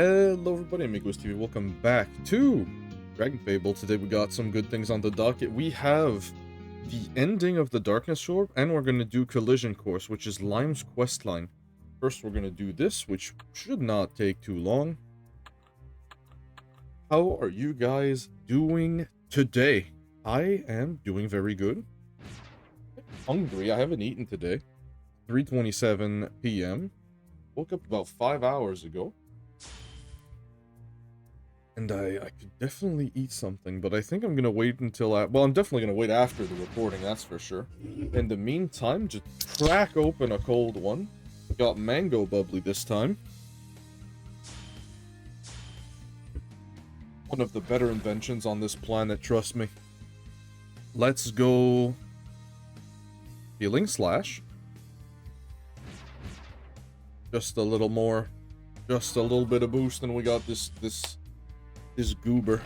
Hello everybody, Amigos TV. Welcome back to Dragonfable. Today we got some good things on the docket. We have the ending of the Darkness Orb, and we're going to do Collision Course, which is Lime's questline. First we're going to do this, which should not take too long. How are you guys doing today? I am doing very good. Hungry, I haven't eaten today. 3:27 p.m. Woke up about 5 hours ago. And I could definitely eat something, but I think I'm gonna wait until well, I'm definitely gonna wait after the recording, that's for sure. In the meantime, just crack open a cold one. We got mango bubbly this time. One of the better inventions on this planet, trust me. Let's go Healing Slash. Just a little more, just a little bit of boost, and we got this goober.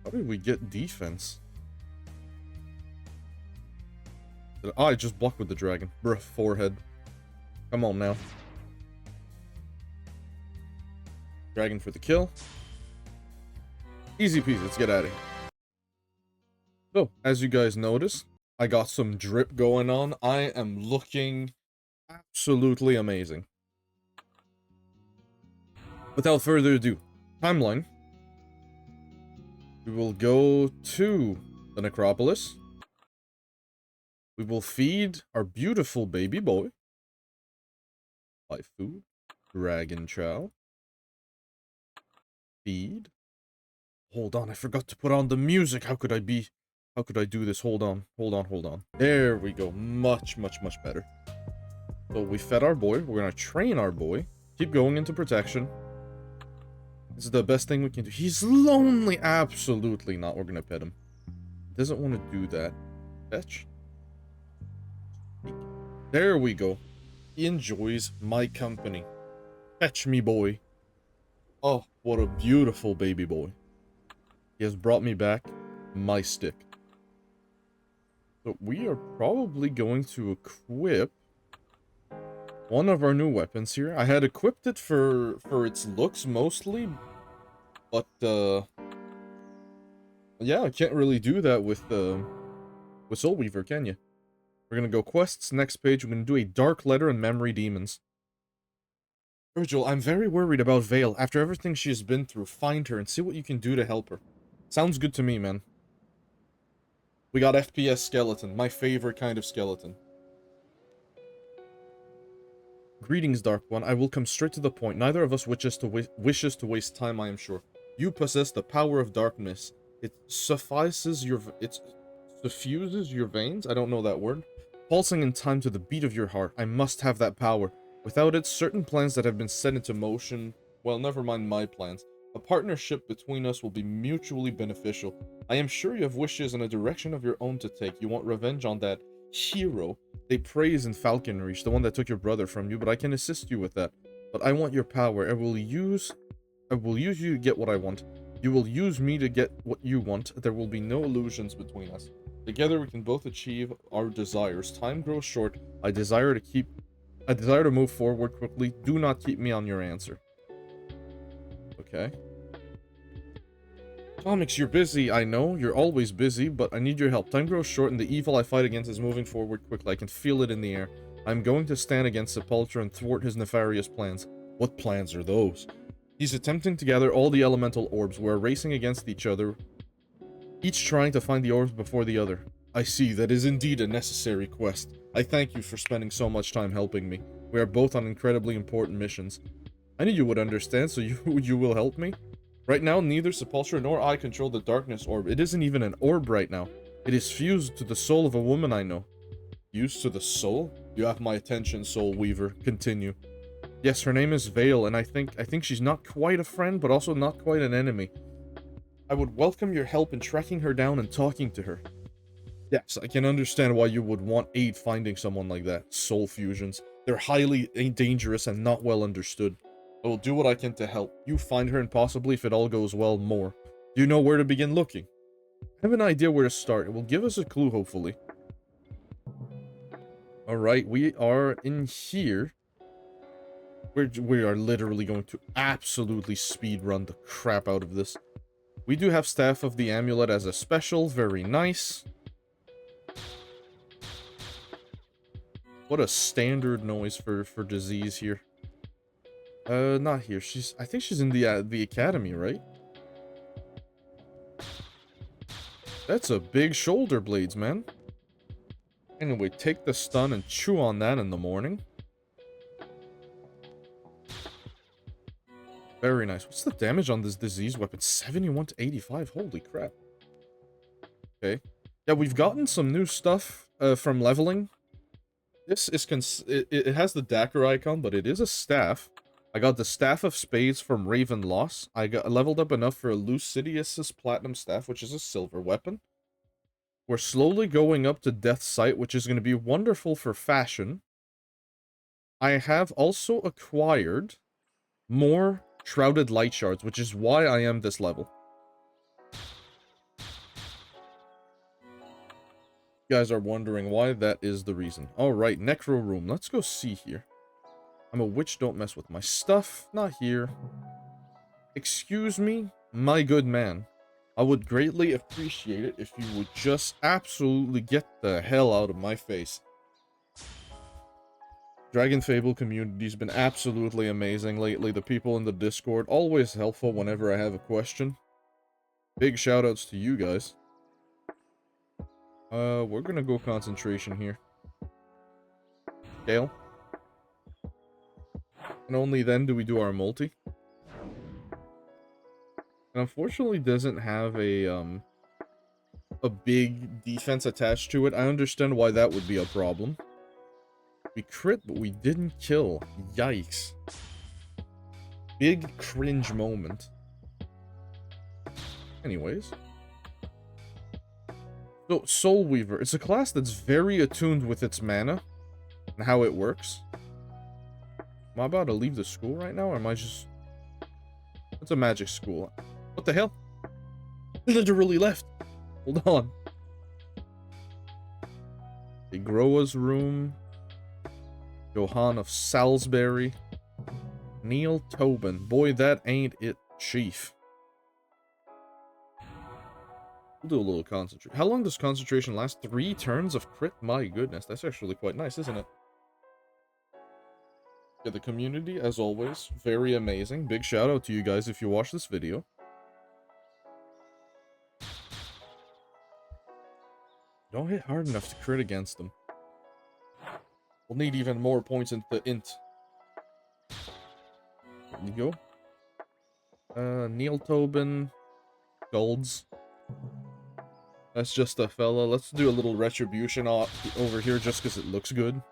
How did we get defense? Oh, I just blocked with the dragon. Bruh, forehead. Come on now. Dragon for the kill. Easy peasy, let's get out of here. So, as you guys noticed, I got some drip going on. I am looking absolutely amazing. Without further ado, timeline. We will go to the necropolis. We will feed our beautiful baby boy. Buy food. Dragon chow. Feed. Hold on, I forgot to put on the music. How could I do this? Hold on. There we go. Much better. So we fed our boy. We're gonna train our boy. Keep going into protection. This is the best thing we can do. He's lonely. Absolutely not. We're gonna pet him. Doesn't want to do that. Fetch. There we go. He enjoys my company. Fetch me, boy. Oh, what a beautiful baby boy. He has brought me back my stick. So we are probably going to equip one of our new weapons here. I had equipped it for its looks mostly, but yeah, I can't really do that with Soul Weaver, can you? We're gonna go quests, next page. We're gonna do a Dark Letter and Memory Demons. Virgil, I'm very worried about Vale. After everything she's been through, find her and see what you can do to help her. Sounds good to me, man. We got FPS skeleton, my favorite kind of skeleton. Greetings, Dark One. I will come straight to the point. Neither of us wishes to waste time, I am sure. You possess the power of darkness. It suffuses your veins. I don't know that word. Pulsing in time to the beat of your heart. I must have that power. Without it, certain plans that have been set into motion, well, never mind my plans. A partnership between us will be mutually beneficial. I am sure you have wishes in a direction of your own to take. You want revenge on that hero they praise in Falcon Reach, the one that took your brother from you, but I can assist you with that. But I want your power. I will use you to get what I want. You will use me to get what you want. There will be no illusions between us. Together we can both achieve our desires. Time grows short. I desire to move forward quickly. Do not keep me on your answer. Okay. Comics, you're busy, I know. You're always busy, but I need your help. Time grows short, and the evil I fight against is moving forward quickly. I can feel it in the air. I'm going to stand against Sepultura and thwart his nefarious plans. What plans are those? He's attempting to gather all the elemental orbs. We're racing against each other, each trying to find the orbs before the other. I see, that is indeed a necessary quest. I thank you for spending so much time helping me. We are both on incredibly important missions. I knew you would understand, so you will help me? Right now, neither Sepultura nor I control the Darkness Orb. It isn't even an orb right now. It is fused to the soul of a woman I know. Fused to the soul? You have my attention, Soul Weaver. Continue. Yes, her name is Vale, and I think she's not quite a friend, but also not quite an enemy. I would welcome your help in tracking her down and talking to her. Yes, I can understand why you would want aid finding someone like that. Soul fusions. They're highly dangerous and not well understood. I will do what I can to help. You find her and possibly, if it all goes well, more. Do you know where to begin looking? I have an idea where to start. It will give us a clue, hopefully. Alright, we are in here. We are literally going to absolutely speedrun the crap out of this. We do have Staff of the Amulet as a special. Very nice. What a standard noise for disease here. Not here. I think she's in the academy, right? That's a big shoulder blades, man. Anyway, take the stun and chew on that in the morning. Very nice. What's the damage on this disease weapon? 71 to 85. Holy crap. Okay. Yeah, we've gotten some new stuff from leveling. This is it has the dagger icon, but it is a staff. I got the Staff of Spades from Raven Loss. I got leveled up enough for Lucidius's Platinum Staff, which is a silver weapon. We're slowly going up to Death's Sight, which is going to be wonderful for fashion. I have also acquired more Shrouded Light Shards, which is why I am this level. You guys are wondering why, that is the reason. Alright, Necro Room. Let's go see here. I'm a witch, don't mess with my stuff. Not here. Excuse me, my good man. I would greatly appreciate it if you would just absolutely get the hell out of my face. Dragonfable community's been absolutely amazing lately. The people in the Discord, always helpful whenever I have a question. Big shoutouts to you guys. We're gonna go concentration here. Scale. And only then do we do our multi. And unfortunately doesn't have a big defense attached to it. I understand why that would be a problem. We crit, but we didn't kill. Yikes. Big cringe moment. Anyways. So, Soul Weaver. It's a class that's very attuned with its mana and how it works. Am I about to leave the school right now, or am I just... It's a magic school. What the hell? Literally left. Hold on. The Groa's room. Johann of Salisbury. Neil Tobin. Boy, that ain't it, Chief. We'll do a little concentration. How long does concentration last? 3 turns of crit? My goodness, that's actually quite nice, isn't it? Yeah, the community, as always, very amazing. Big shout out to you guys if you watch this video. Don't hit hard enough to crit against them. We'll need even more points in the int. There you go. Neil Tobin. Golds. That's just a fella. Let's do a little retribution over here just because it looks good.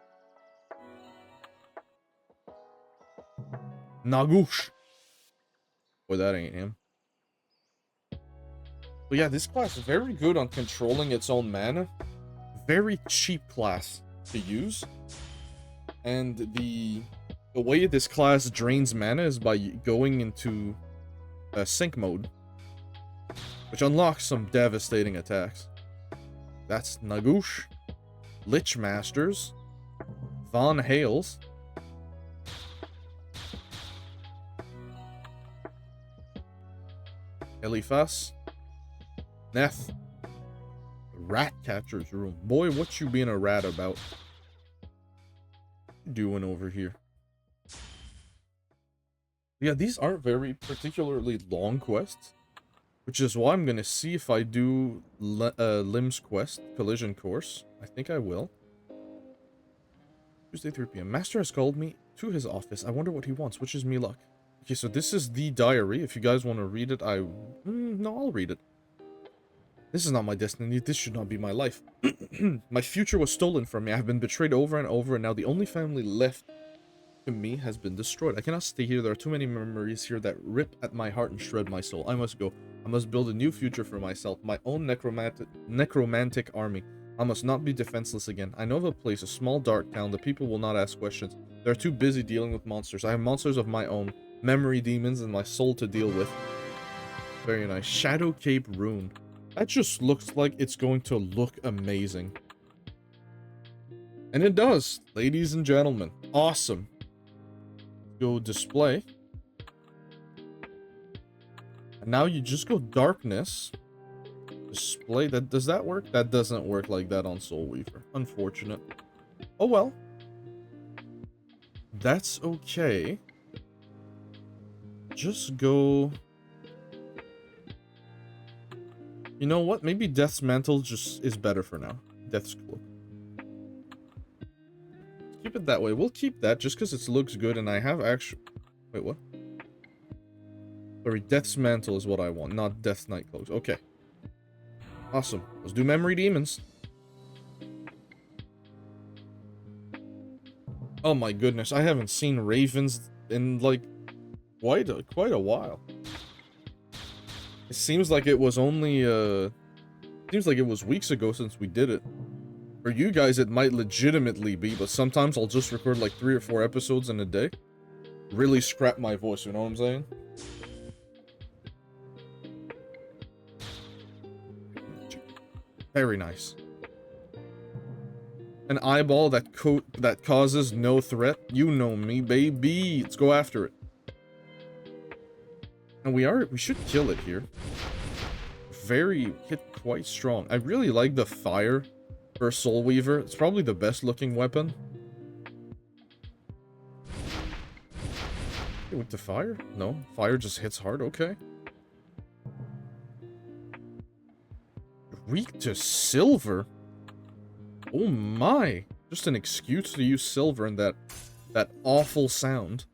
Nagush. Boy, that ain't him. But yeah, this class is very good on controlling its own mana. Very cheap class to use. And the way this class drains mana is by going into sync mode, which unlocks some devastating attacks. That's Nagush, Lich Masters, Von Hales, Eliphas, Neth, Rat Catcher's room. Boy, what you being a rat about? What you doing over here? Yeah, these aren't very particularly long quests, which is why I'm gonna see if I do Lim's quest, Collision Course. I think I will. Tuesday, 3 p.m. Master has called me to his office. I wonder what he wants. Wishes me luck. Okay, so this is the diary. If you guys want to read it, no, I'll read it. This is not my destiny. This should not be my life. My future was stolen from me. I have been betrayed over and over, and now the only family left to me has been destroyed. I cannot stay here. There are too many memories here that rip at my heart and shred my soul. I must go. I must build a new future for myself. My own necromantic army. I must not be defenseless again. I know of a place, a small dark town. The people will not ask questions. They're too busy dealing with monsters. I have monsters of my own. Memory demons and my soul to deal with. Very nice. Shadow Cape Rune. That just looks like it's going to look amazing. And it does, ladies and gentlemen. Awesome. Go display. And now you just go darkness. Display. Does that work? That doesn't work like that on Soul Weaver. Unfortunate. Oh well. That's okay. Just go... You know what? Maybe Death's Mantle just is better for now. Death's Cloak. Keep it that way. We'll keep that just because it looks good and I have actually... Wait, what? Sorry, Death's Mantle is what I want, not Death's Night Cloaks. Okay. Awesome. Let's do Memory Demons. Oh my goodness, I haven't seen ravens in like quite a while. It seems like it was only seems like it was weeks ago since we did it. For you guys it might legitimately be, but sometimes I'll just record like 3 or 4 episodes in a day. Really scrap my voice, you know what I'm saying? Very nice. An eyeball that causes no threat. You know me, baby. Let's go after it. And we should kill it here. Hit quite strong. I really like the fire for Soul Weaver. It's probably the best looking weapon. With the fire? No, fire just hits hard. Okay. Weak to silver. Oh my! Just an excuse to use silver and that awful sound.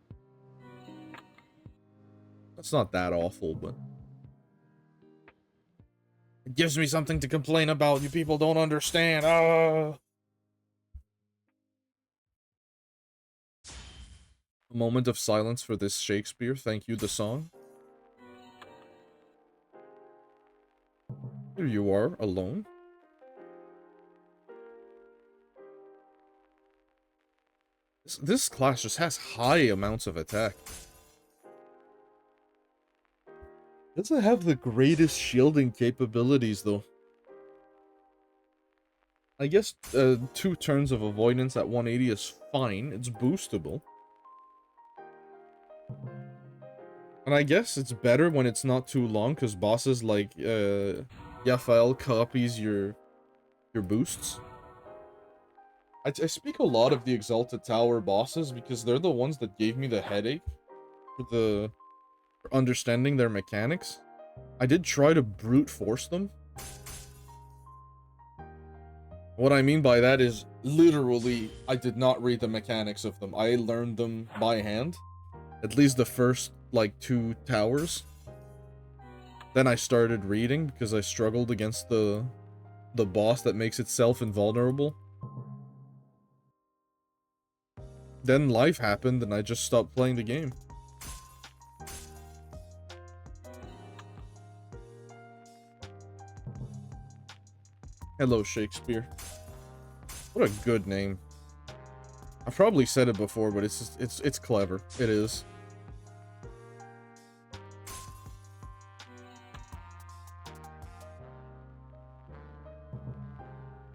That's not that awful, but it gives me something to complain about. You people don't understand. A moment of silence for this Shakespeare. Thank you, the song. Here you are, alone. This class just has high amounts of attack. Doesn't have the greatest shielding capabilities, though. I guess 2 turns of avoidance at 180 is fine. It's boostable. And I guess it's better when it's not too long, because bosses like Yafael copies your boosts. I speak a lot of the Exalted Tower bosses because they're the ones that gave me the headache for understanding their mechanics. I did try to brute force them. What I mean by that is, literally, I did not read the mechanics of them. I learned them by hand. At least the first, like, 2 towers. Then I started reading because I struggled against the boss that makes itself invulnerable. Then life happened and I just stopped playing the game. Hello, Shakespeare. What a good name. I've probably said it before, but it's clever. It is.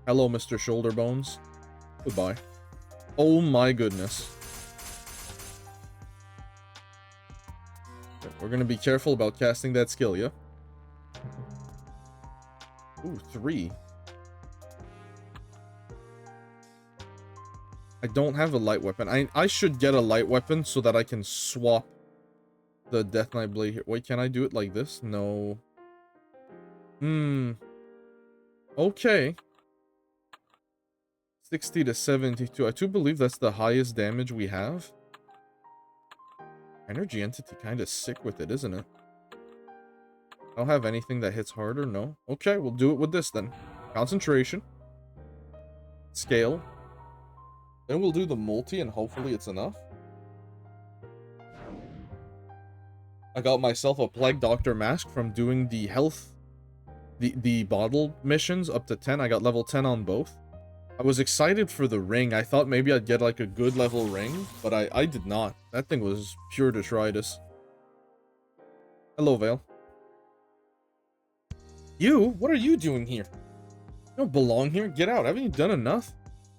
Hello, Mr. Shoulder Bones. Goodbye. Oh my goodness. Okay, we're gonna be careful about casting that skill, yeah? Ooh, 3. I don't have a light weapon. I should get a light weapon so that I can swap the Death Knight blade here. Wait, can I do it like this? No. Okay. 60 to 72. I do believe that's the highest damage we have. Energy Entity kind of sick with it, isn't it? I don't have anything that hits harder, no. Okay, we'll do it with this then. Concentration. Scale. Then we'll do the multi and hopefully it's enough. I got myself a Plague Doctor mask from doing the health... The bottle missions up to 10. I got level 10 on both. I was excited for the ring. I thought maybe I'd get like a good level ring, but I did not. That thing was pure detritus. Hello, Vale. You? What are you doing here? You don't belong here. Get out. Haven't you done enough?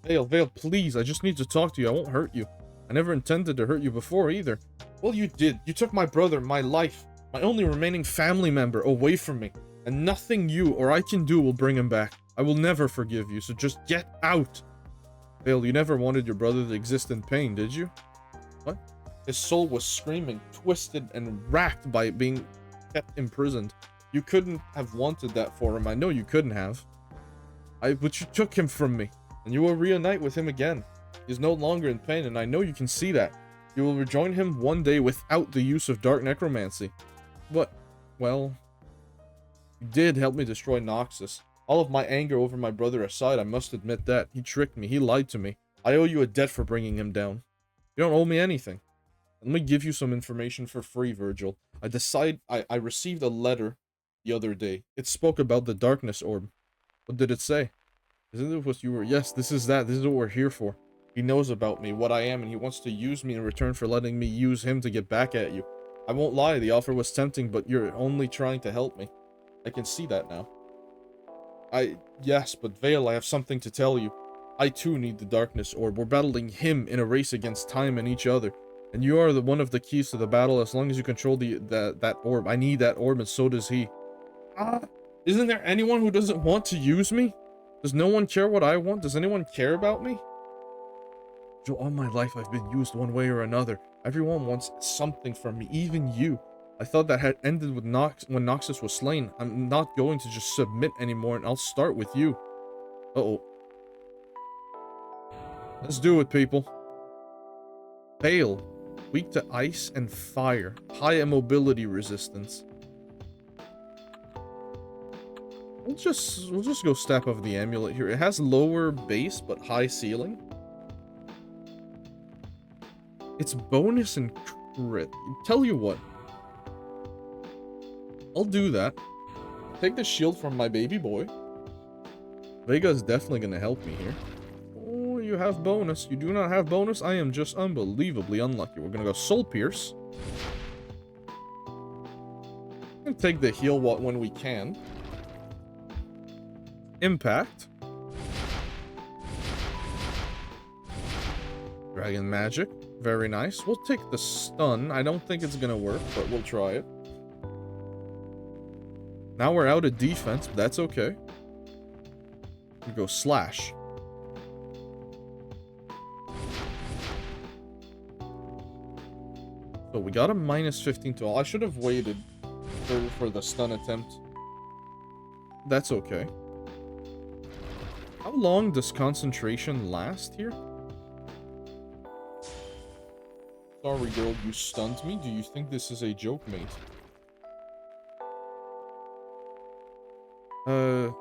Vale, please. I just need to talk to you. I won't hurt you. I never intended to hurt you before, either. Well, you did. You took my brother, my life, my only remaining family member away from me. And nothing you or I can do will bring him back. I will never forgive you, so just get out. Vale, you never wanted your brother to exist in pain, did you? What? His soul was screaming, twisted, and racked by being kept imprisoned. You couldn't have wanted that for him. I know you couldn't have. But you took him from me, and you will reunite with him again. He is no longer in pain, and I know you can see that. You will rejoin him one day without the use of dark necromancy. But, well, you did help me destroy Noxus. All of my anger over my brother aside, I must admit that. He tricked me. He lied to me. I owe you a debt for bringing him down. You don't owe me anything. Let me give you some information for free, Virgil. I received a letter the other day. It spoke about the darkness orb. What did it say? Isn't it what you were? Yes, this is that. This is what we're here for. He knows about me, what I am, and he wants to use me in return for letting me use him to get back at you. I won't lie, the offer was tempting, but you're only trying to help me. I can see that now. Yes, but Vale, I have something to tell you. I too need the darkness orb. We're battling him in a race against time and each other. And you are one of the keys to the battle as long as you control that orb. I need that orb, and so does he. Isn't there anyone who doesn't want to use me? Does no one care what I want? Does anyone care about me? So all my life I've been used one way or another. Everyone wants something from me, even you. I thought that had ended with when Noxus was slain. I'm not going to just submit anymore, and I'll start with you. Uh-oh. Let's do it, people. Pale. Weak to ice and fire. High immobility resistance. We'll just go step of the amulet here. It has lower base but high ceiling. It's bonus and crit. Tell you what. I'll do that. Take the shield from my baby boy. Vega's definitely gonna help me here. Oh, you have bonus. You do not have bonus? I am just unbelievably unlucky. We're gonna go Soul Pierce. And take the heal when we can. Impact. Dragon Magic. Very nice. We'll take the stun. I don't think it's gonna work, but we'll try it. Now we're out of defense, but that's okay. We go Slash. So we got a minus 15 to all. I should have waited for the stun attempt. That's okay. How long does concentration last here? Sorry, girl, you stunned me. Do you think this is a joke, mate? Oh,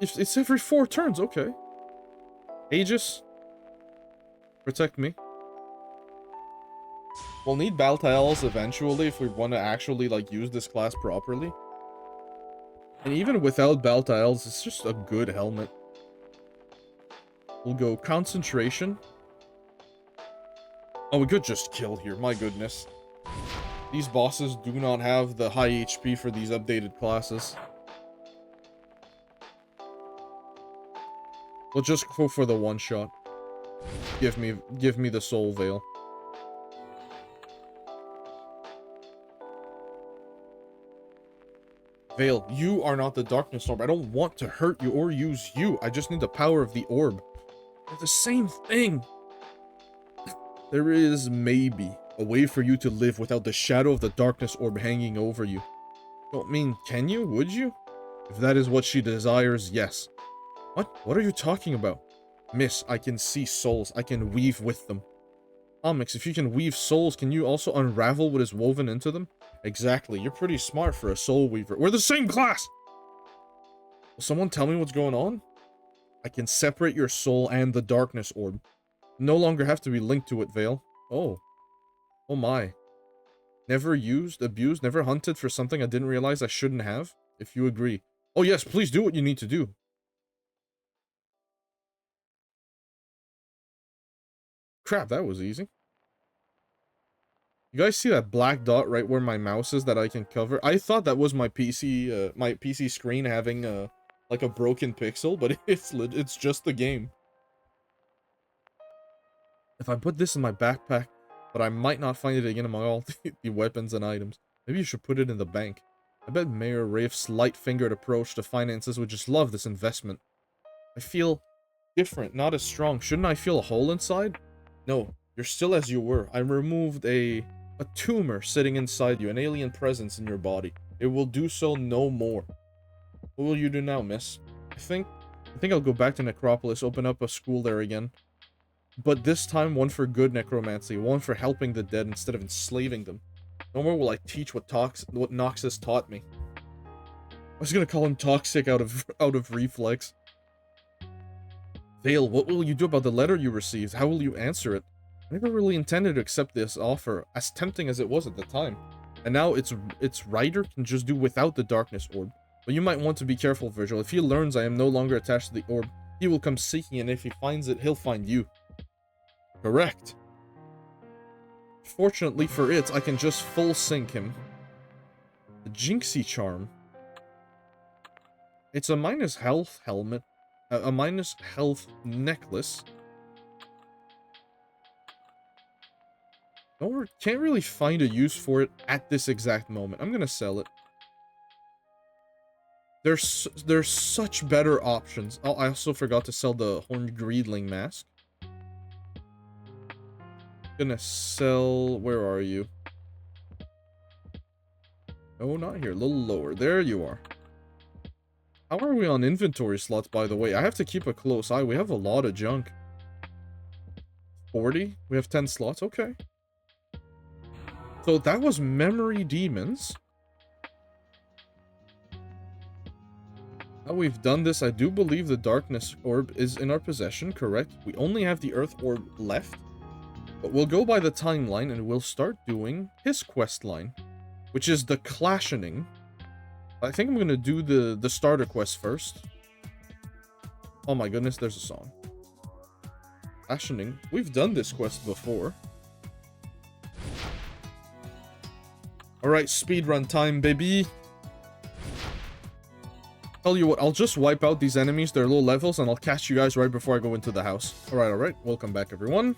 it's every 4 turns. Okay. Aegis, protect me. We'll need Baltiles eventually if we want to actually like use this class properly. And even without Baltiles, it's just a good helmet. We'll go concentration. Oh, we could just kill here. My goodness. These bosses do not have the high HP for these updated classes. We'll just go for the one shot. Give me the soul veil. Veil, you are not the darkness orb. I don't want to hurt you or use you. I just need the power of the orb. They're the same thing. There is maybe a way for you to live without the shadow of the darkness orb hanging over you. Don't mean, can you? Would you? If that is what she desires, yes. What? What are you talking about? Miss, I can see souls. I can weave with them. Comics, if you can weave souls, can you also unravel what is woven into them? Exactly. You're pretty smart for a soul weaver. We're the same class! Will someone tell me what's going on? I can separate your soul and the darkness orb. No longer have to be linked to it, Vale. Oh. Oh my. Never used, abused, never hunted for something I didn't realize I shouldn't have? If you agree. Oh yes, please do what you need to do. Crap, that was easy. You guys see that black dot right where my mouse is that I can cover? I thought that was my PC screen having like a broken pixel, but it's just the game. If I put this in my backpack, but I might not find it again among all the weapons and items. Maybe you should put it in the bank. I bet Mayor Rafe's light-fingered approach to finances would just love this investment. I feel different, not as strong. Shouldn't I feel a hole inside? No, you're still as you were. I removed a tumor sitting inside you, an alien presence in your body. It will do so no more. What will you do now, miss? I think I'll go back to Necropolis, open up a school there again. But this time, one for good necromancy, one for helping the dead instead of enslaving them. No more will I teach what Noxus taught me. I was gonna call him toxic out of reflex. Vale, what will you do about the letter you received? How will you answer it? I never really intended to accept this offer, as tempting as it was at the time. And now its writer can just do without the darkness orb. But you might want to be careful, Virgil. If he learns I am no longer attached to the orb, he will come seeking, and if he finds it, he'll find you. Correct. Fortunately for it, I can just full sync him. The Jinxie Charm. It's a minus health helmet. A minus health necklace. Can't really find a use for it at this exact moment. I'm gonna sell it. There's such better options. Oh, I also forgot to sell the Horned Greedling mask. Gonna sell... Where are you? Oh, not here. A little lower. There you are. How are we on inventory slots, by the way? I have to keep a close eye. We have a lot of junk. 40? We have 10 slots. Okay. So that was Memory Demons. Now we've done this, I do believe the Darkness Orb is in our possession, correct? We only have the Earth Orb left. But we'll go by the timeline and we'll start doing his quest line, which is the Clashening. I think I'm going to do the starter quest first. Oh my goodness, there's a song. Clashening. We've done this quest before. Alright, speedrun time, baby. Tell you what, I'll just wipe out these enemies, their low levels, and I'll catch you guys right before I go into the house. Alright. Welcome back, everyone.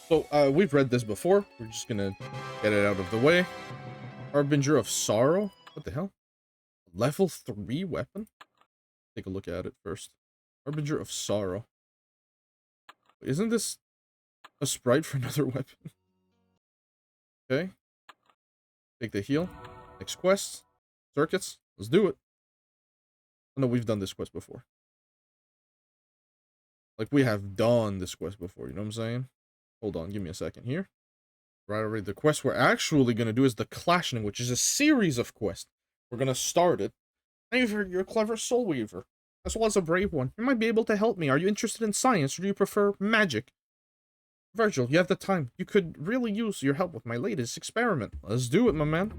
So, we've read this before. We're just gonna get it out of the way. Harbinger of Sorrow? What the hell? Level 3 weapon? Take a look at it first. Harbinger of Sorrow. Isn't this a sprite for another weapon? Okay. Take the heal. Next quest. Circuits. Let's do it. Oh, no, we've done this quest before. Like, we have done this quest before, you know what I'm saying? Hold on, give me a second here. Right, the quest we're actually going to do is the Clashening, which is a series of quests. We're going to start it. You're a clever soul weaver, as well as a brave one. You might be able to help me. Are you interested in science, or do you prefer magic? Virgil, you have the time. You could really use your help with my latest experiment. Let's do it, my man.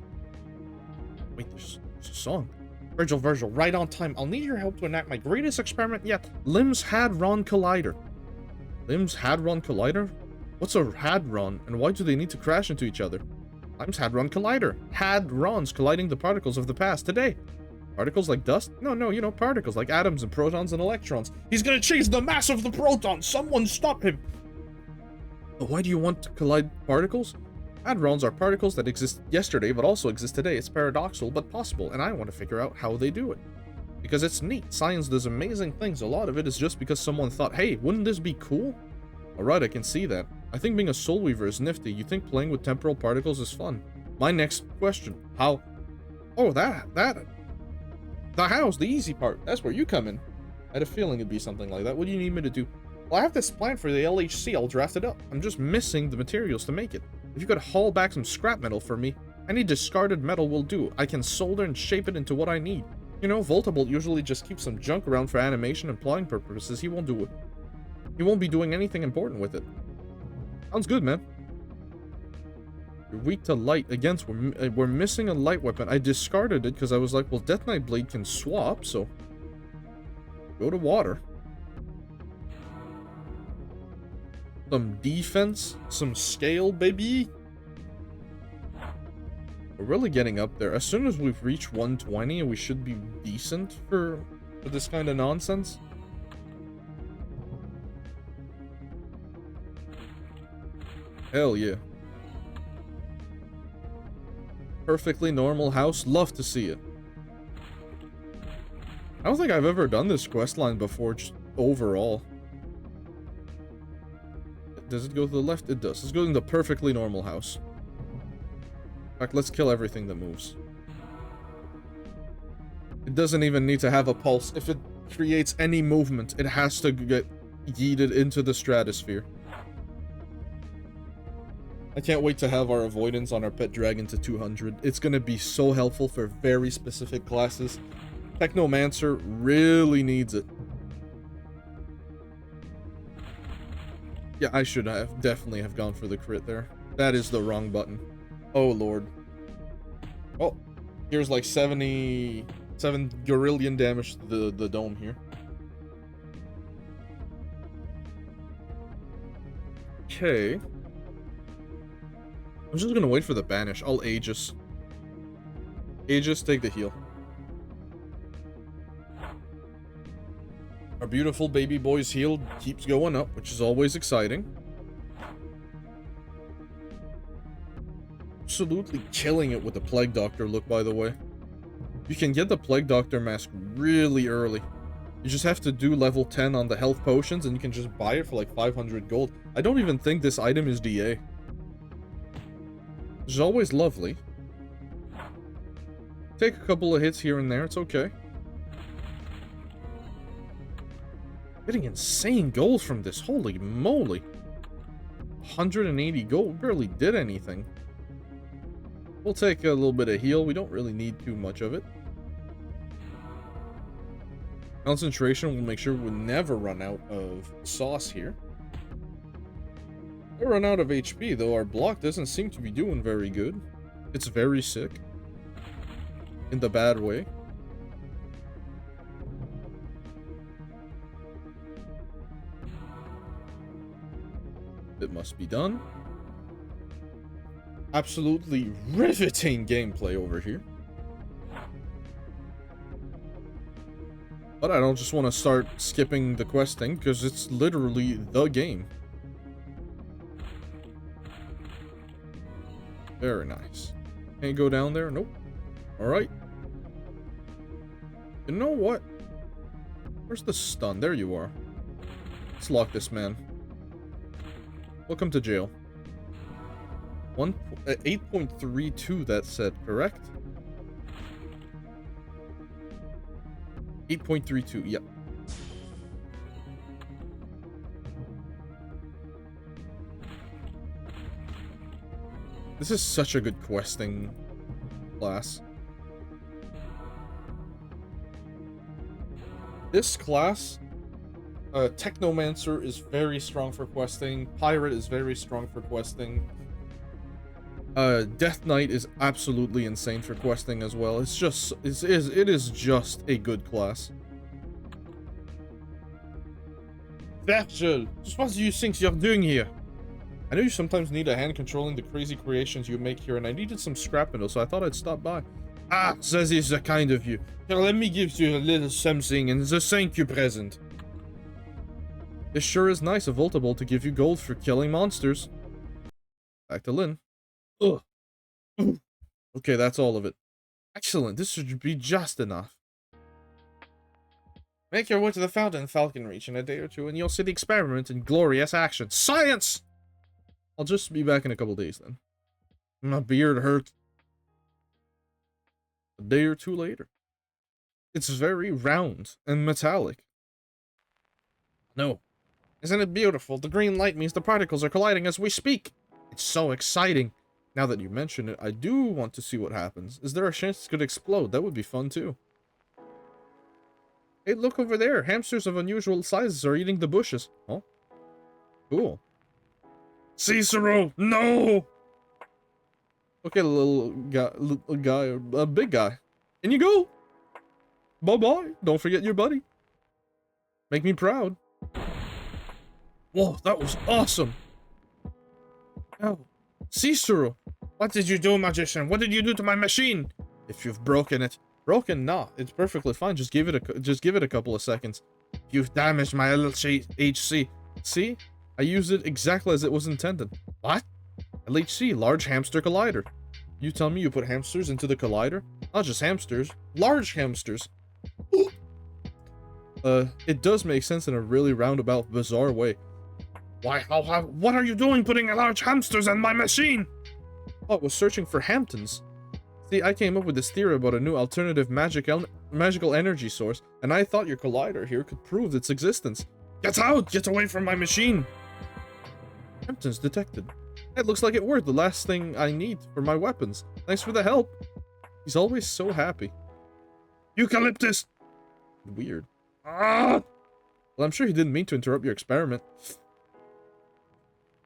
Wait, there's a song. Virgil, right on time. I'll need your help to enact my greatest experiment yet. Lim's Hadron Collider. Lim's Hadron Collider? What's a hadron, and why do they need to crash into each other? Lim's Hadron Collider. Hadrons colliding the particles of the past today. Particles like dust? No, you know, particles like atoms and protons and electrons. He's gonna change the mass of the protons! Someone stop him! But why do you want to collide particles? Hadrons are particles that exist yesterday but also exist today. It's paradoxical but possible, and I want to figure out how they do it. Because it's neat. Science does amazing things. A lot of it is just because someone thought, hey, wouldn't this be cool? Alright, I can see that. I think being a soul weaver is nifty. You think playing with temporal particles is fun? My next question. How? Oh, that. The house, the easy part. That's where you come in. I had a feeling it'd be something like that. What do you need me to do? Well, I have this plan for the LHC. I'll draft it up. I'm just missing the materials to make it. If you could haul back some scrap metal for me, any discarded metal will do. I can solder and shape it into what I need. You know, Voltabolt usually just keeps some junk around for animation and plotting purposes. He won't do it. He won't be doing anything important with it. Sounds good, man. You're weak to light. Again, we're missing a light weapon. I discarded it because I was like, well, Death Knight Blade can swap, so... Go to water. Some defense, some scale, baby. We're really getting up there. As soon as we've reached 120, we should be decent for this kind of nonsense. Hell yeah. Perfectly normal house. Love to see it. I don't think I've ever done this questline before, just overall. Does it go to the left? It does. Let's go in the perfectly normal house. In fact, let's kill everything that moves. It doesn't even need to have a pulse. If it creates any movement, it has to get yeeted into the stratosphere. I can't wait to have our avoidance on our pet dragon to 200. It's gonna be so helpful for very specific classes. Technomancer really needs it. Yeah, I should have definitely have gone for the crit there. That is the wrong button. Oh, Lord. Oh, here's like 77 gorillion damage to the dome here. Okay. I'm just gonna wait for the banish. I'll Aegis. Aegis, take the heal. Our beautiful baby boy's heal keeps going up, which is always exciting. Absolutely killing it with the Plague Doctor look, by the way. You can get the Plague Doctor mask really early. You just have to do level 10 on the health potions, and you can just buy it for like 500 gold. I don't even think this item is DA. Which is always lovely. Take a couple of hits here and there, it's okay. Getting insane gold from this, holy moly. 180 gold, barely did anything. We'll take a little bit of heal, we don't really need too much of it. Concentration will make sure we never run out of sauce here. We'll run out of HP, though our block doesn't seem to be doing very good. It's very sick. In the bad way. It must be done. Absolutely riveting gameplay over here. But I don't just want to start skipping the questing, because it's literally the game. Very nice. Can't go down there? Nope. Alright. You know what? Where's the stun? There you are. Let's lock this man. Welcome to jail. 8.32 that said, correct? 8.32, yep. This is such a good questing class. This class, Technomancer is very strong for questing. Pirate is very strong for questing. Death Knight is absolutely insane for questing as well. It's just, it is just a good class. Virgil, what do you think you're doing here? I know you sometimes need a hand controlling the crazy creations you make here, and I needed some scrap metal, so I thought I'd stop by. Ah, that is the kind of you. Here, let me give you a little something, and the thank you present. This sure is nice of Voltable to give you gold for killing monsters. Back to Lynn. Ugh. Okay, that's all of it. Excellent, this should be just enough. Make your way to the fountain, Falcon Reach, in a day or two, and you'll see the experiment in glorious action. Science! I'll just be back in a couple days then. My beard hurts. A day or two later. It's very round and metallic. No. Isn't it beautiful? The green light means the particles are colliding as we speak. It's so exciting. Now that you mention it, I do want to see what happens. Is there a chance it could explode? That would be fun too. Hey, look over there. Hamsters of unusual sizes are eating the bushes. Oh. Cool. Cicero, no! Okay, little guy, a big guy. In you go! Bye-bye. Don't forget your buddy. Make me proud. Whoa, that was awesome! Oh, Cicero! What did you do, magician? What did you do to my machine? If you've broken it. Broken? Nah, it's perfectly fine. Just give it a couple of seconds. You've damaged my little HC. See? I used it exactly as it was intended. What? LHC, Large Hamster Collider. You tell me you put hamsters into the collider? Not just hamsters, large hamsters. It does make sense in a really roundabout, bizarre way. Why, what are you doing putting large hamsters in my machine? Oh, I was searching for Hamptons. See, I came up with this theory about a new alternative magical energy source, and I thought your collider here could prove its existence. Get out! Get away from my machine! Hamptons detected. It looks like it worked, the last thing I need for my weapons. Thanks for the help. He's always so happy. Eucalyptus! Weird. Ah! Well, I'm sure he didn't mean to interrupt your experiment.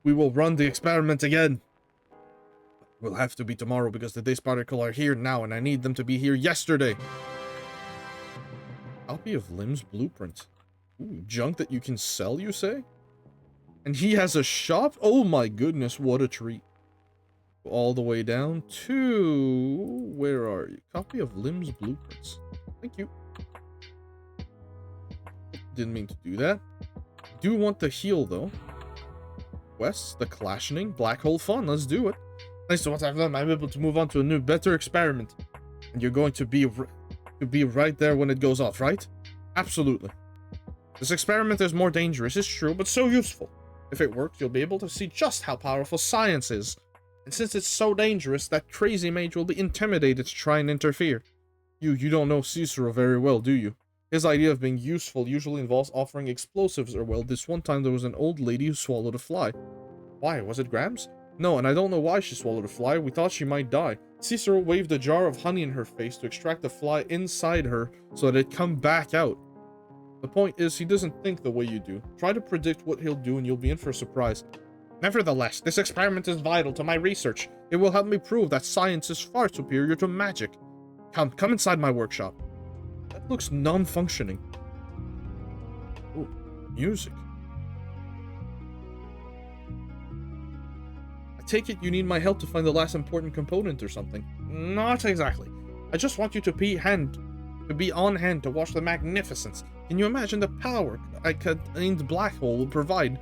We will run the experiment again. Will have to be tomorrow because the Dace Particle are here now and I need them to be here yesterday. Copy of Lim's blueprint. Ooh, junk that you can sell, you say? And he has a shop? Oh my goodness, what a treat. All the way down to... Where are you? Copy of Lim's blueprints. Thank you. Didn't mean to do that. Do want the heal though. Quests, the clashing, black hole fun, let's do it. Thanks to what I've done, I'm able to move on to a new, better experiment. And you're going to be right there when it goes off, right? Absolutely. This experiment is more dangerous, it's true, but so useful. If it works, you'll be able to see just how powerful science is. And since it's so dangerous, that crazy mage will be intimidated to try and interfere. You don't know Cicero very well, do you? His idea of being useful usually involves offering explosives, or well, this one time there was an old lady who swallowed a fly. Why? Was it Grams? No, and I don't know why she swallowed a fly. We thought she might die. Cicero waved a jar of honey in her face to extract the fly inside her so that it'd come back out. The point is, he doesn't think the way you do. Try to predict what he'll do and you'll be in for a surprise. Nevertheless, this experiment is vital to my research. It will help me prove that science is far superior to magic. Come inside my workshop. That looks non-functioning. Ooh, music. I take it you need my help to find the last important component or something. Not exactly. I just want you to be on hand to watch the magnificence. Can you imagine the power a contained black hole will provide?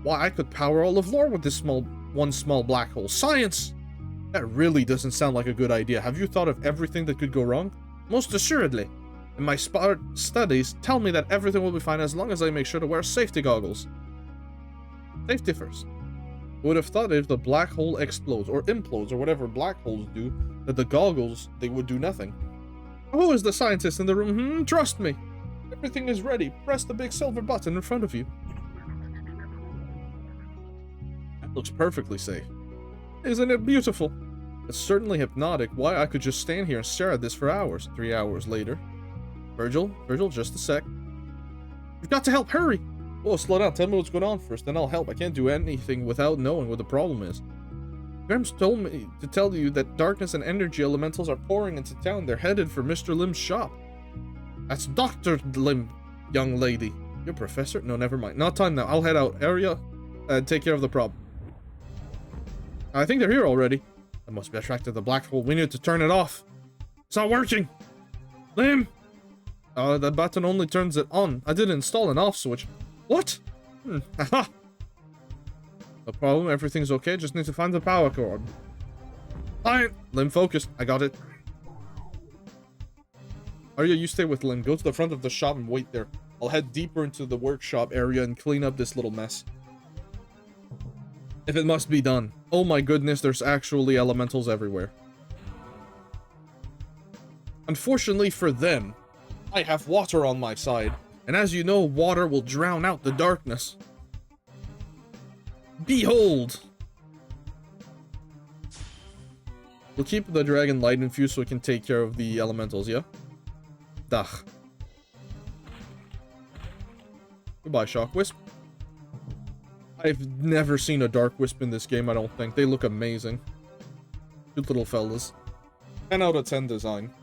Why, I could power all of lore with this one small black hole. Science! That really doesn't sound like a good idea. Have you thought of everything that could go wrong? Most assuredly. And my studies tell me that everything will be fine as long as I make sure to wear safety goggles. Safety first. I would have thought if the black hole explodes or implodes or whatever black holes do, that the goggles, they would do nothing. Who is the scientist in the room? Trust me. Everything is ready. Press the big silver button in front of you. That looks perfectly safe. Isn't it beautiful? It's certainly hypnotic. Why, I could just stand here and stare at this for hours. 3 hours later. Virgil, just a sec. You've got to help, hurry! Whoa, slow down, tell me what's going on first, then I'll help. I can't do anything without knowing what the problem is. Grams told me to tell you that darkness and energy elementals are pouring into town. They're headed for Mr. Lim's shop. That's Dr. Lim, young lady. You're Professor? No, never mind. Not time now. I'll head out. Area, take care of the problem. I think they're here already. I must be attracted to the black hole. We need to turn it off. It's not working. Lim! That button only turns it on. I didn't install an off switch. What? Haha. No problem. Everything's okay. Just need to find the power cord. Fine. Lim, focus. I got it. Arya, you stay with Lim. Go to the front of the shop and wait there. I'll head deeper into the workshop area and clean up this little mess. If it must be done. Oh my goodness, there's actually elementals everywhere. Unfortunately for them, I have water on my side. And as you know, water will drown out the darkness. Behold! We'll keep the dragon light infused so we can take care of the elementals, yeah? Dach. Goodbye, Shock Wisp. I've never seen a Dark Wisp in this game, I don't think. They look amazing. Cute little fellas. 10 out of 10 design.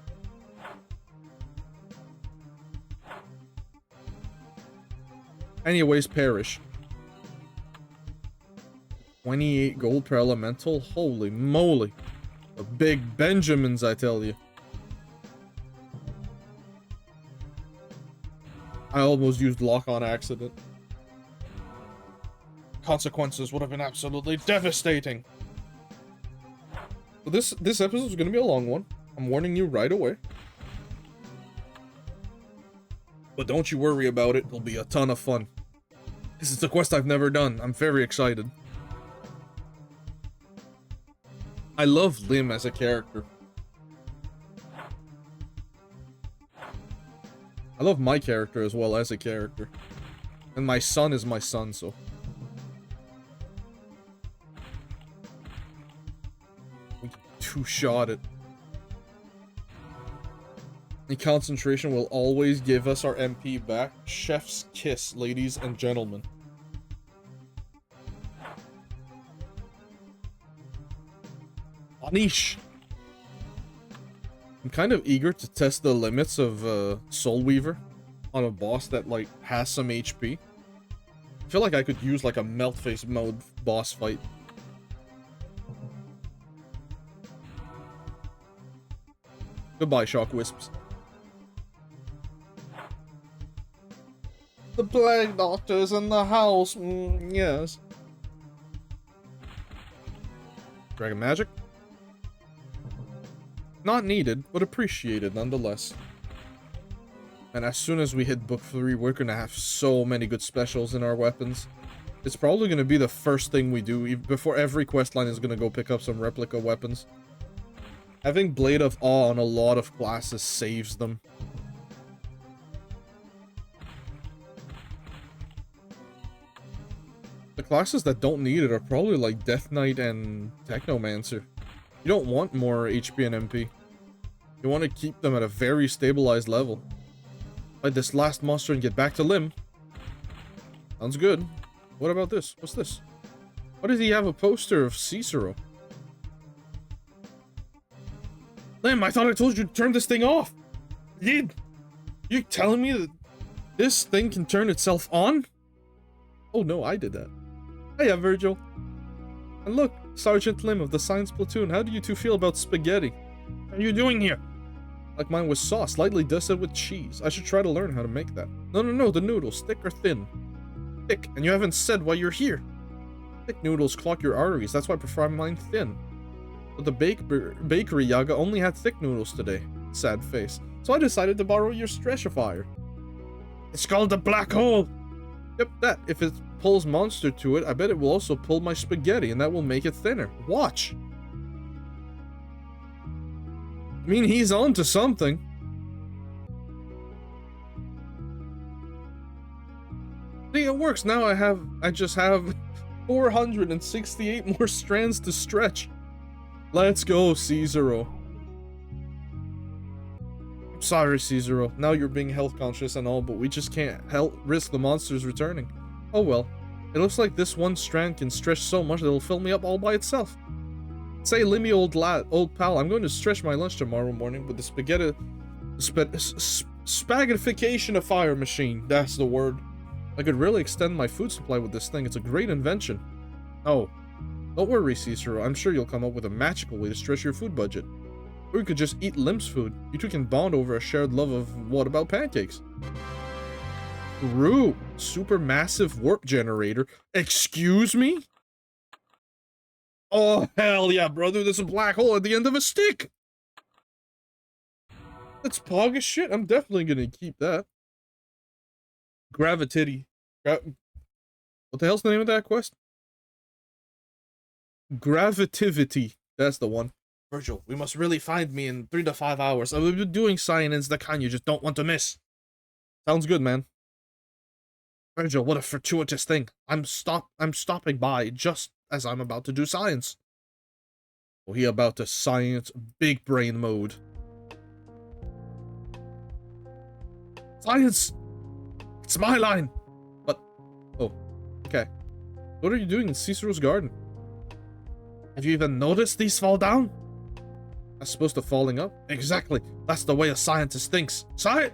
Anyways, perish. 28 gold per elemental? Holy moly. The big Benjamins, I tell you. I almost used lock on accident. Consequences would have been absolutely devastating. So this episode is gonna be a long one. I'm warning you right away. But don't you worry about it. It'll be a ton of fun. This is a quest I've never done. I'm very excited. I love Lim as a character. I love my character as well as a character. And my son is my son, so. We can two-shot it. The concentration will always give us our MP back. Chef's kiss, ladies and gentlemen. Anish! I'm kind of eager to test the limits of Soul Weaver on a boss that, like, has some HP. I feel like I could use, like, a melt-face mode boss fight. Goodbye, Shock Wisps. The Plague Doctor's in the house. Yes. Dragon Magic? Not needed, but appreciated nonetheless. And as soon as we hit book 3, we're gonna have so many good specials in our weapons. It's probably gonna be the first thing we do before every questline is gonna go pick up some replica weapons. Having Blade of Awe on a lot of classes saves them. The classes that don't need it are probably like Death Knight and Technomancer. You don't want more HP and MP. You want to keep them at a very stabilized level. Fight this last monster and get back to Lim. Sounds good. What about this? What's this? Why does he have a poster of Cicero? Lim, I thought I told you to turn this thing off. You telling me that this thing can turn itself on? Oh no, I did that. Hiya, Virgil. And look, Sergeant Lim of the Science Platoon, how do you two feel about spaghetti? What are you doing here? Like mine was sauce, slightly dusted with cheese. I should try to learn how to make that. No, the noodles, thick or thin? Thick, and you haven't said why you're here. Thick noodles clog your arteries, that's why I prefer mine thin. But the bakery Yaga only had thick noodles today. Sad face. So I decided to borrow your Stretchifier. It's called the black hole! Yep, that. If it pulls monster to it, I bet it will also pull my spaghetti, and that will make it thinner. Watch! I mean, he's on to something. See, it works. Now I just have 468 more strands to stretch. Let's go, Cicero. I'm sorry, Cicero. Now you're being health conscious and all, but we just can't risk the monsters returning. Oh well. It looks like this one strand can stretch so much that it'll fill me up all by itself. Say, Limmy, old pal, I'm going to stretch my lunch tomorrow morning with the spaghettification of fire machine. That's the word. I could really extend my food supply with this thing. It's a great invention. Oh. Don't worry, Cicero. I'm sure you'll come up with a magical way to stretch your food budget. Or you could just eat Lim's food. You two can bond over a shared love of what about pancakes? True. Supermassive warp generator. Excuse me? Oh, hell yeah, brother. There's a black hole at the end of a stick. That's pog as shit. I'm definitely gonna keep that. Gravitity. What the hell's the name of that quest? Gravitivity. That's the one. Virgil, we must really find me in 3 to 5 hours. I will be doing science, the kind you just don't want to miss. Sounds good, man. Virgil, what a fortuitous thing. I'm stopping by just as I'm about to do science. Oh, he about to science big brain mode. Science! It's my line! What? Oh, okay. What are you doing in Cicero's garden? Have you even noticed these fall down? As opposed to falling up? Exactly. That's the way a scientist thinks. I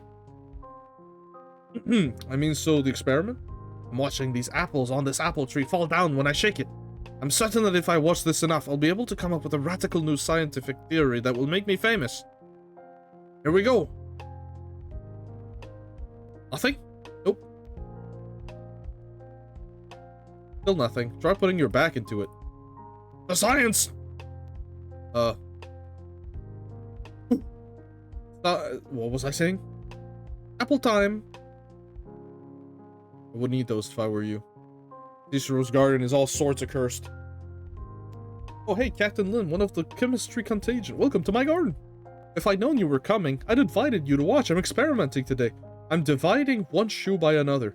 mean, so the experiment? I'm watching these apples on this apple tree fall down when I shake it. I'm certain that if I watch this enough, I'll be able to come up with a radical new scientific theory that will make me famous. Here we go. Nothing? Nope. Still nothing. Try putting your back into it. The science! Uh... what was I saying? Apple time! I wouldn't eat those if I were you. Cicero's garden is all sorts of cursed. Oh hey, Captain Lin, one of the chemistry contagion. Welcome to my garden! If I'd known you were coming, I'd invited you to watch. I'm experimenting today. I'm dividing one shoe by another.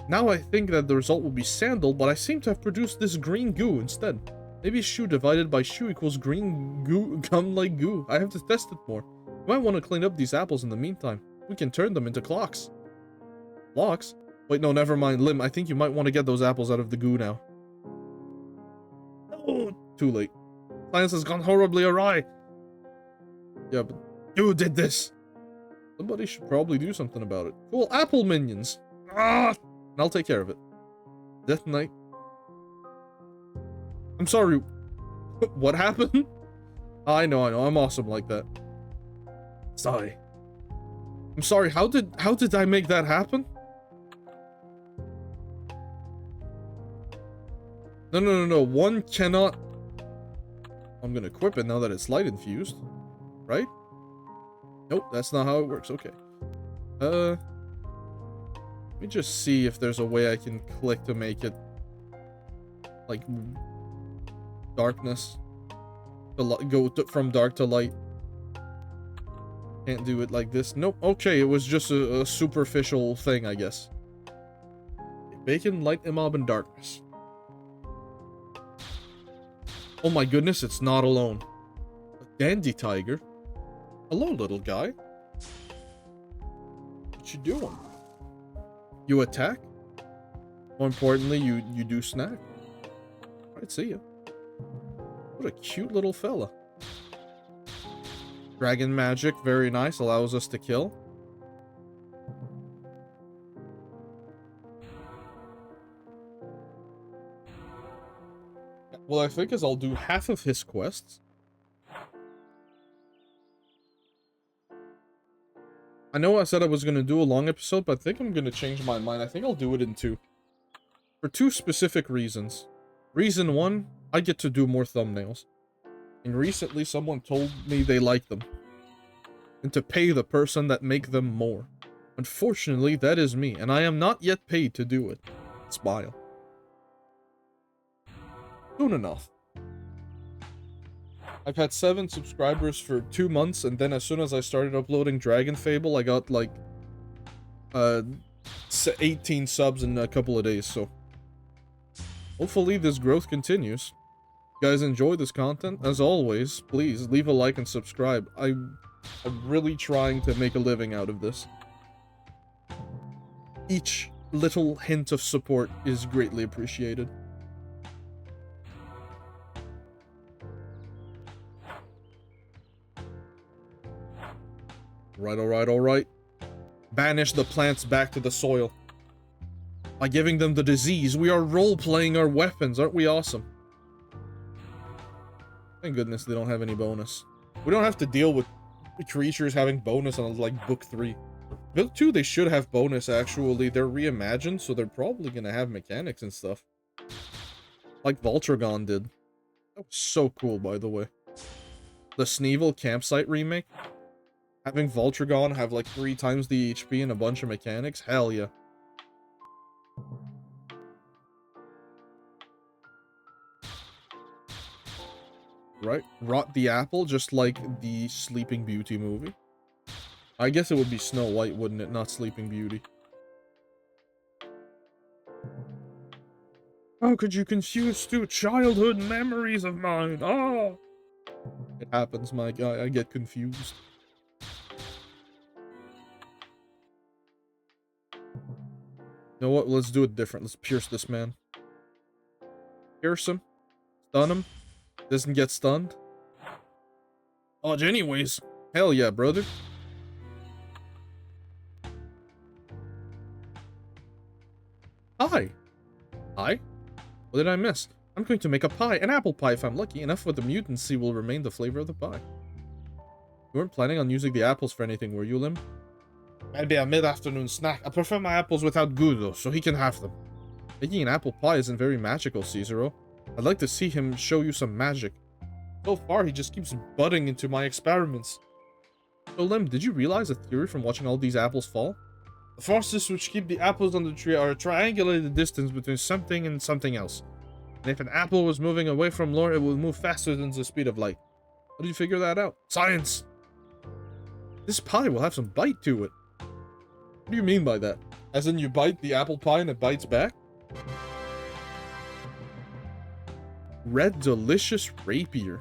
Now I think that the result will be sandal, but I seem to have produced this green goo instead. Maybe shoe divided by shoe equals green goo, gum-like goo. I have to test it more. You might want to clean up these apples in the meantime. We can turn them into clocks. Clocks? Wait, no, never mind. Lim, I think you might want to get those apples out of the goo now. Oh, too late. Science has gone horribly awry. Yeah, but you did this. Somebody should probably do something about it. Cool, apple minions. Ah! I'll take care of it. Death Knight. I'm sorry. What happened? I know. I'm awesome like that. Sorry. I'm sorry. How did I make that happen? No. One cannot... I'm gonna equip it now that it's light infused. Right? Nope, that's not how it works. Okay. Let me just see if there's a way I can click to make it... like... darkness. Go from dark to light. Can't do it like this. Nope. Okay, it was just a superficial thing, I guess. Bacon, light, mob, and darkness. Oh my goodness, it's not alone. A dandy tiger. Hello, little guy. What you doing? You attack? More importantly, you do snack. Alright, see ya. What a cute little fella. Dragon magic, very nice, allows us to kill. What I think is I'll do half of his quests. I know I said I was going to do a long episode, but I think I'm going to change my mind. I think I'll do it in 2. For 2 specific reasons. Reason 1, I get to do more thumbnails. And recently someone told me they like them. And to pay the person that make them more. Unfortunately, that is me, and I am not yet paid to do it. Smile. Soon enough. I've had 7 subscribers for 2 months, and then as soon as I started uploading Dragonfable, I got like 18 subs in a couple of days, so hopefully this growth continues. If you guys enjoy this content, as always, please leave a like and subscribe. I'm really trying to make a living out of this. Each little hint of support is greatly appreciated. Alright. Banish the plants back to the soil. By giving them the disease, we are role-playing our weapons. Aren't we awesome? Thank goodness they don't have any bonus. We don't have to deal with creatures having bonus on, like, book 3. Book 2, they should have bonus, actually. They're reimagined, so they're probably gonna have mechanics and stuff. Like Voltragon did. That was so cool, by the way. The Sneevil Campsite remake. Having Voltragon have like 3 times the HP and a bunch of mechanics? Hell yeah. Right? Rot the apple, just like the Sleeping Beauty movie. I guess it would be Snow White, wouldn't it? Not Sleeping Beauty. How could you confuse 2 childhood memories of mine? Oh! It happens, my guy. I get confused. You know what? Let's do it different. Let's pierce this man. Pierce him. Stun him. Doesn't get stunned. Dodge anyways. Hell yeah, brother. Hi. Hi? What did I miss? I'm going to make a pie. An apple pie if I'm lucky. Enough with the mutancy will remain the flavor of the pie. You weren't planning on using the apples for anything, were you, Lim? Maybe a mid-afternoon snack. I prefer my apples without goo, though, so he can have them. Making an apple pie isn't very magical, Cicero. I'd like to see him show you some magic. So far, he just keeps butting into my experiments. So, Lim, did you realize a theory from watching all these apples fall? The forces which keep the apples on the tree are a triangulated distance between something and something else. And if an apple was moving away from Lore, it would move faster than the speed of light. How do you figure that out? Science! This pie will have some bite to it. What do you mean by that? As in you bite the apple pie and it bites back? Red delicious rapier.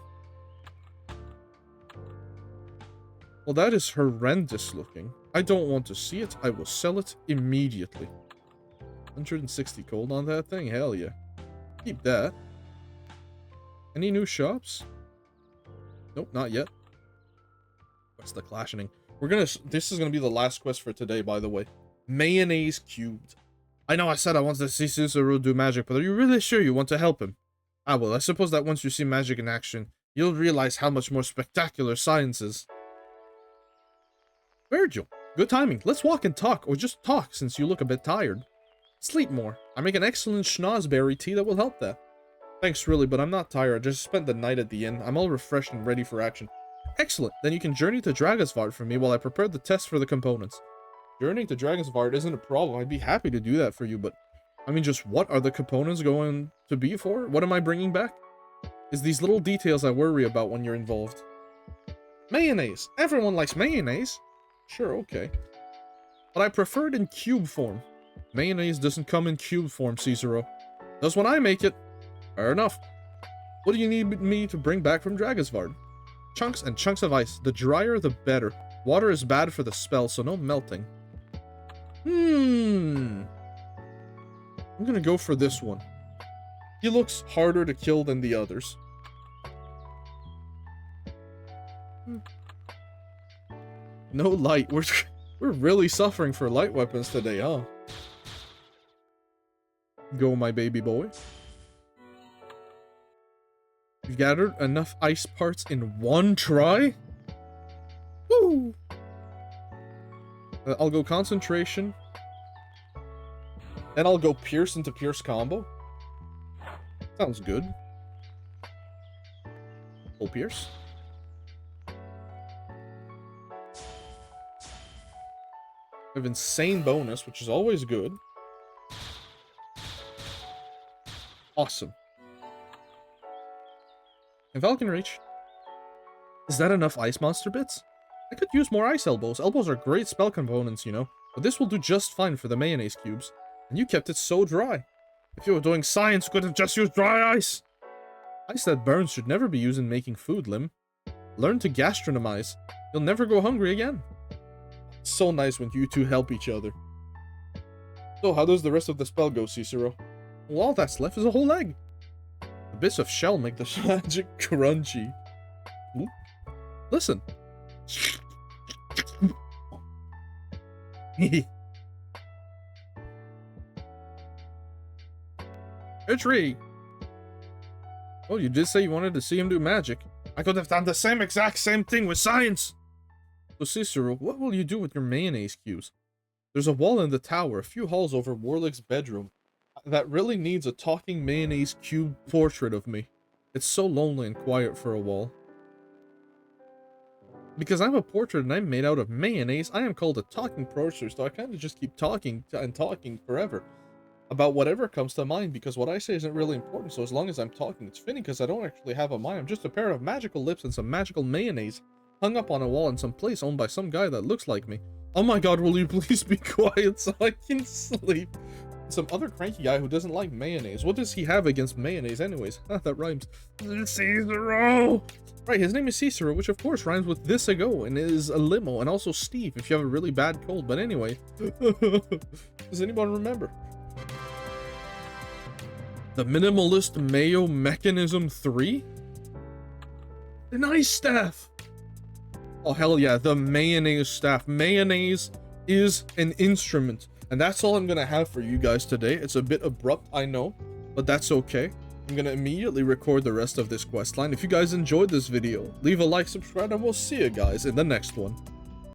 Well, that is horrendous looking. I don't want to see it. I will sell it immediately. 160 gold on that thing? Hell yeah. Keep that. Any new shops? Nope, not yet. What's the clashing? This is gonna be the last quest for today, by the way. Mayonnaise cubed. I know I said I wanted to see Cicero do magic, but are you really sure you want to help him? Ah, well, I suppose that once you see magic in action, you'll realize how much more spectacular science is. Virgil, good timing. Let's walk and talk, or just talk, since you look a bit tired. Sleep more. I make an excellent schnozberry tea that will help that. Thanks, really, but I'm not tired. I just spent the night at the inn. I'm all refreshed and ready for action. Excellent. Then you can journey to Dragonsvard for me while I prepare the test for the components. Journeying to Dragonsvard isn't a problem. I'd be happy to do that for you, but... I mean, just what are the components going to be for? What am I bringing back? It's these little details I worry about when you're involved. Mayonnaise. Everyone likes mayonnaise. Sure, okay. But I prefer it in cube form. Mayonnaise doesn't come in cube form, Cicero. Does when I make it. Fair enough. What do you need me to bring back from Dragonsvard? Chunks and chunks of ice. The drier, the better. Water is bad for the spell, so no melting. I'm gonna go for this one. He looks harder to kill than the others. No light. We're really suffering for light weapons today, huh? Go, my baby boy. You've gathered enough ice parts in one try? Woo! I'll go concentration. And I'll go pierce into pierce combo. Sounds good. Full pierce. I have insane bonus, which is always good. Awesome. And Falcon Reach. Is that enough ice monster bits? I could use more ice elbows. Elbows are great spell components, you know. But this will do just fine for the mayonnaise cubes. And you kept it so dry. If you were doing science, you could have just used dry ice. Ice that burns should never be used in making food, Lim. Learn to gastronomize. You'll never go hungry again. It's so nice when you two help each other. So, how does the rest of the spell go, Cicero? Well, all that's left is a whole egg. The bits of shell make the magic crunchy. Ooh. Listen. A tree. Oh, you did say you wanted to see him do magic. I could have done the exact same thing with science. So, Cicero, what will you do with your mayonnaise cubes? There's a wall in the tower, a few halls over Warlick's bedroom, that really needs a talking mayonnaise cube portrait of me. It's so lonely and quiet for a wall. Because I'm a portrait and I'm made out of mayonnaise, I am called a talking portrait, so I kind of just keep talking and talking forever about whatever comes to mind, because what I say isn't really important, so as long as I'm talking, it's fitting, because I don't actually have a mind. I'm just a pair of magical lips and some magical mayonnaise hung up on a wall in some place owned by some guy that looks like me. Oh my god, will you please be quiet so I can sleep? Some other cranky guy who doesn't like mayonnaise. What does he have against mayonnaise anyways? That rhymes. Cicero! Right, his name is Cicero, which of course rhymes with this ago, and is a limo, and also Steve if you have a really bad cold. But anyway, does anyone remember? The Minimalist Mayo Mechanism 3? An ice staff! Oh hell yeah, the mayonnaise staff. Mayonnaise is an instrument. And that's all I'm gonna have for you guys today. It's a bit abrupt, I know, but that's okay. I'm gonna immediately record the rest of this questline. If you guys enjoyed this video, leave a like, subscribe, and we'll see you guys in the next one.